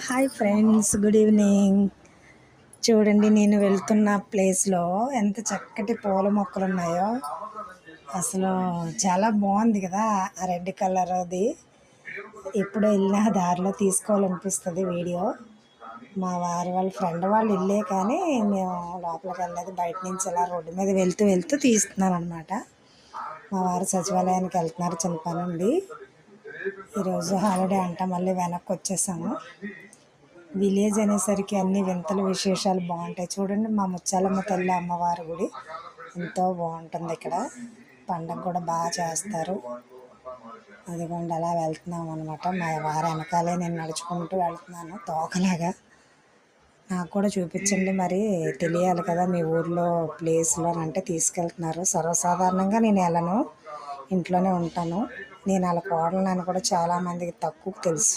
Hi friends, good evening. చూడండి, నేను వెళ్తున్న ప్లేస్లో ఎంత చక్కటి పూల మొక్కలు ఉన్నాయో. అసలు చాలా బాగుంది కదా. ఆ రెడ్ కలర్ అది ఎప్పుడు వెళ్ళినా దారిలో తీసుకోవాలనిపిస్తుంది వీడియో. మా వారి వాళ్ళ ఫ్రెండ్ వాళ్ళు ఇల్లే, కానీ మేము లోపలికి వెళ్ళలేదు. బయట నుంచి ఇలా రోడ్డు మీద వెళ్తూ వెళ్తూ తీస్తున్నాను అనమాట. మా వారు సచివాలయానికి వెళ్తున్నారు, చిన్న పని ఉంది. ఈరోజు హాలిడే అంట, మళ్ళీ వెనక్కి వచ్చేసాము. విలేజ్ అనేసరికి అన్ని వింతలు విశేషాలు బాగుంటాయి. చూడండి, మా ముచ్చాలమ్మ తల్లి అమ్మవారి గుడి ఎంతో బాగుంటుంది. ఇక్కడ పండగ కూడా బాగా చేస్తారు. అదిగోండి అలా వెళ్తున్నాం అనమాట. మా వారి వెనకాలే నేను నడుచుకుంటూ వెళ్తున్నాను తోకలాగా. నాకు కూడా చూపించండి, మరి తెలియాలి కదా మీ ఊర్లో ప్లేస్లో అంటే తీసుకెళ్తున్నారు. సర్వసాధారణంగా నేను వెళ్ళను, ఇంట్లోనే ఉంటాను. నేను అలా కోడలని కూడా చాలామందికి తక్కువ తెలుసు.